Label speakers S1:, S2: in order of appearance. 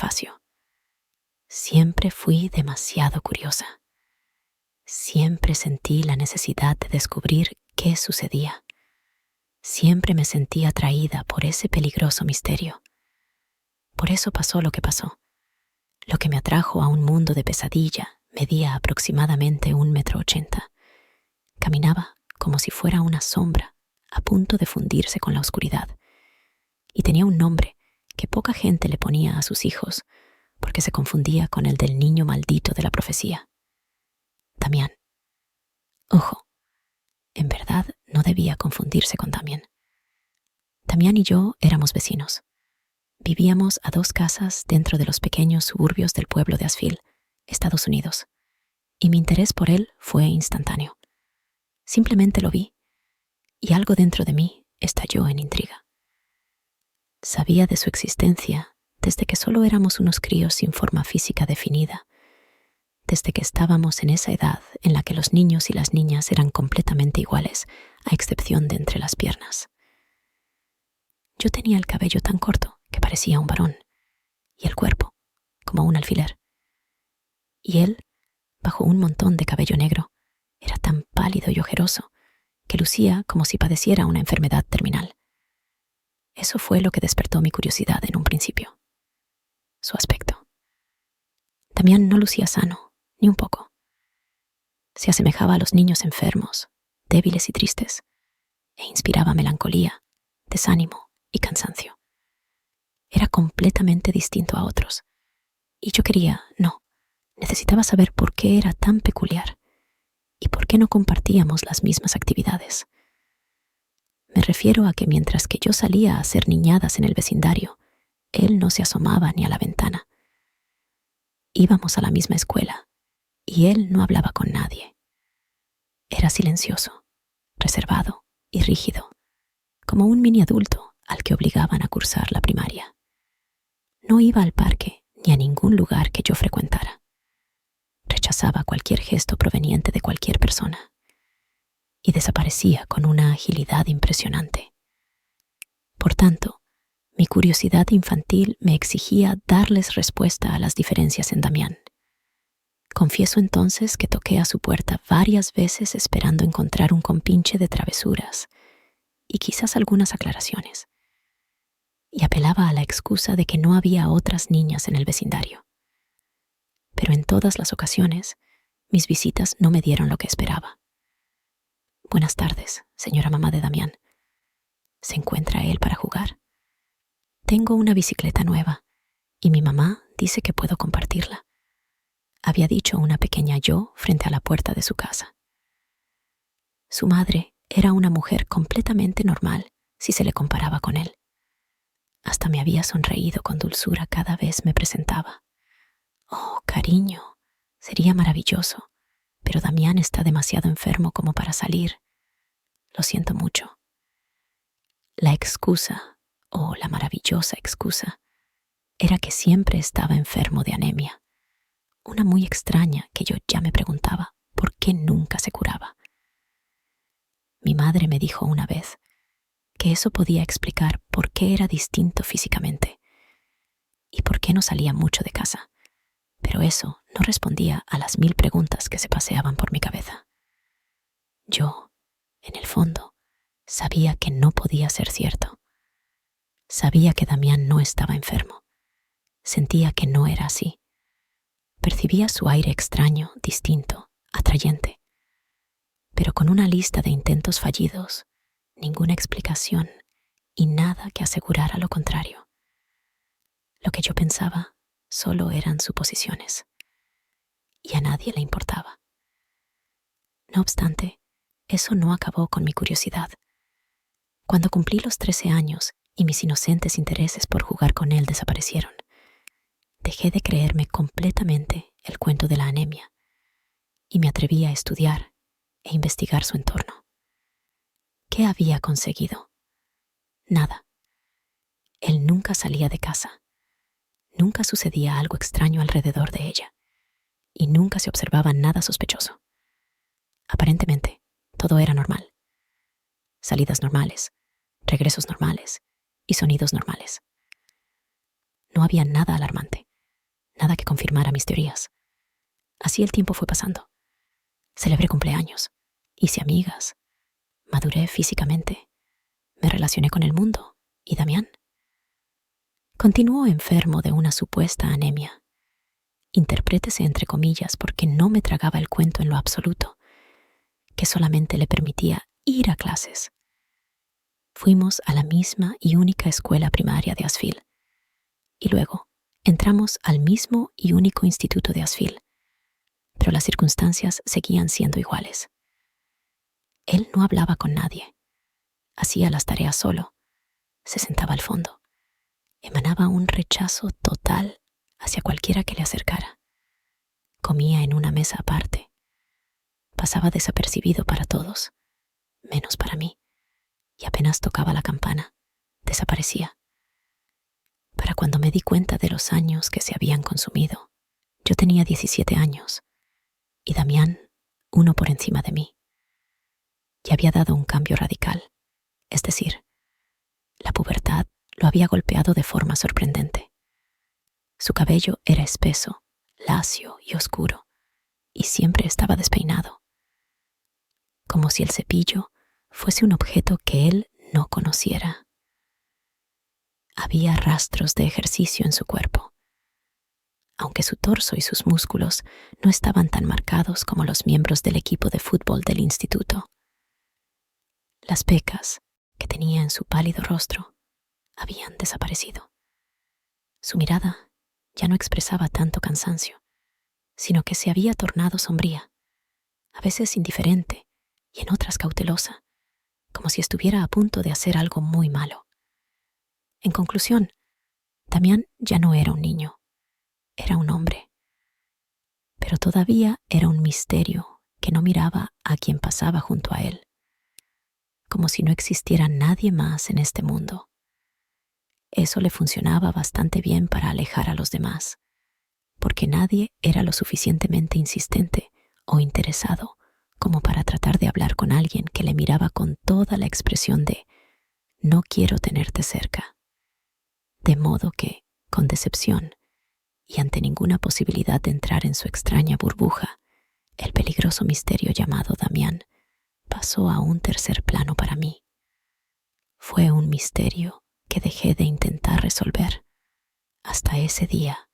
S1: prefacio. Siempre fui demasiado curiosa. Siempre sentí la necesidad de descubrir qué sucedía. Siempre me sentí atraída por ese peligroso misterio. Por eso pasó lo que pasó. Lo que me atrajo a un mundo de pesadilla medía aproximadamente 1,80 m. Caminaba como si fuera una sombra, a punto de fundirse con la oscuridad. Y tenía un nombre que poca gente le ponía a sus hijos, porque se confundía con el del niño maldito de la profecía. Damián. Ojo, en verdad no debía confundirse con Damián. Damián y yo éramos vecinos. Vivíamos a 2 casas dentro de los pequeños suburbios del pueblo de Asheville, Estados Unidos, y mi interés por él fue instantáneo. Simplemente lo vi, y algo dentro de mí estalló en intriga. Sabía de su existencia desde que solo éramos unos críos sin forma física definida, desde que estábamos en esa edad en la que los niños y las niñas eran completamente iguales, a excepción de entre las piernas. Yo tenía el cabello tan corto que parecía un varón, y el cuerpo, como un alfiler. Y él, bajo un montón de cabello negro, era tan pálido y ojeroso que lucía como si padeciera una enfermedad terminal. Eso fue lo que despertó mi curiosidad en un principio. Su aspecto. Damián no lucía sano, ni un poco. Se asemejaba a los niños enfermos, débiles y tristes, e inspiraba melancolía, desánimo y cansancio. Era completamente distinto a otros, y yo necesitaba saber por qué era tan peculiar y por qué no compartíamos las mismas actividades. Me refiero a que mientras que yo salía a hacer niñadas en el vecindario, él no se asomaba ni a la ventana. Íbamos a la misma escuela, y él no hablaba con nadie. Era silencioso, reservado y rígido, como un mini adulto al que obligaban a cursar la primaria. No iba al parque ni a ningún lugar que yo frecuentara. Rechazaba cualquier gesto proveniente de cualquier persona y desaparecía con una agilidad impresionante. Por tanto, mi curiosidad infantil me exigía darles respuesta a las diferencias en Damián. Confieso entonces que toqué a su puerta varias veces esperando encontrar un compinche de travesuras y quizás algunas aclaraciones. Y apelaba a la excusa de que no había otras niñas en el vecindario. Pero en todas las ocasiones, mis visitas no me dieron lo que esperaba. Buenas tardes, señora mamá de Damián. ¿Se encuentra él para jugar? Tengo una bicicleta nueva y mi mamá dice que puedo compartirla. Había dicho una pequeña yo frente a la puerta de su casa. Su madre era una mujer completamente normal si se le comparaba con él. Hasta me había sonreído con dulzura cada vez me presentaba. Oh, cariño, sería maravilloso, pero Damián está demasiado enfermo como para salir. Lo siento mucho. La excusa, la maravillosa excusa, era que siempre estaba enfermo de anemia. Una muy extraña que yo ya me preguntaba por qué nunca se curaba. Mi madre me dijo una vez que eso podía explicar por qué era distinto físicamente y por qué no salía mucho de casa, pero eso no respondía a las 1000 preguntas que se paseaban por mi cabeza. Yo, en el fondo, sabía que no podía ser cierto. Sabía que Damián no estaba enfermo. Sentía que no era así. Percibía su aire extraño, distinto, atrayente. Pero con una lista de intentos fallidos, ninguna explicación y nada que asegurara lo contrario. Lo que yo pensaba solo eran suposiciones. Y a nadie le importaba. No obstante, eso no acabó con mi curiosidad. Cuando cumplí los 13 años y mis inocentes intereses por jugar con él desaparecieron, dejé de creerme completamente el cuento de la anemia y me atreví a estudiar e investigar su entorno. ¿Qué había conseguido? Nada. Él nunca salía de casa. Nunca sucedía algo extraño alrededor de ella y nunca se observaba nada sospechoso. Aparentemente, todo era normal. Salidas normales, regresos normales y sonidos normales. No había nada alarmante. confirmara mis teorías. Así el tiempo fue pasando. Celebré cumpleaños, hice amigas, maduré físicamente, me relacioné con el mundo y Damián continuó enfermo de una supuesta anemia. Interprétese entre comillas porque no me tragaba el cuento en lo absoluto, que solamente le permitía ir a clases. Fuimos a la misma y única escuela primaria de Asheville y luego entramos al mismo y único instituto de Asheville, pero las circunstancias seguían siendo iguales. Él no hablaba con nadie, hacía las tareas solo, se sentaba al fondo, emanaba un rechazo total hacia cualquiera que le acercara. Comía en una mesa aparte, pasaba desapercibido para todos, menos para mí, y apenas tocaba la campana, desaparecía. Para cuando me di cuenta de los años que se habían consumido, yo tenía 17 años, y Damián, uno por encima de mí. Ya había dado un cambio radical, es decir, la pubertad lo había golpeado de forma sorprendente. Su cabello era espeso, lacio y oscuro, y siempre estaba despeinado, como si el cepillo fuese un objeto que él no conociera. Había rastros de ejercicio en su cuerpo, aunque su torso y sus músculos no estaban tan marcados como los miembros del equipo de fútbol del instituto. Las pecas que tenía en su pálido rostro habían desaparecido. Su mirada ya no expresaba tanto cansancio, sino que se había tornado sombría, a veces indiferente y en otras cautelosa, como si estuviera a punto de hacer algo muy malo. En conclusión, Damián ya no era un niño, era un hombre, pero todavía era un misterio que no miraba a quien pasaba junto a él, como si no existiera nadie más en este mundo. Eso le funcionaba bastante bien para alejar a los demás, porque nadie era lo suficientemente insistente o interesado como para tratar de hablar con alguien que le miraba con toda la expresión de «no quiero tenerte cerca». De modo que, con decepción, y ante ninguna posibilidad de entrar en su extraña burbuja, el peligroso misterio llamado Damián pasó a un tercer plano para mí. Fue un misterio que dejé de intentar resolver hasta ese día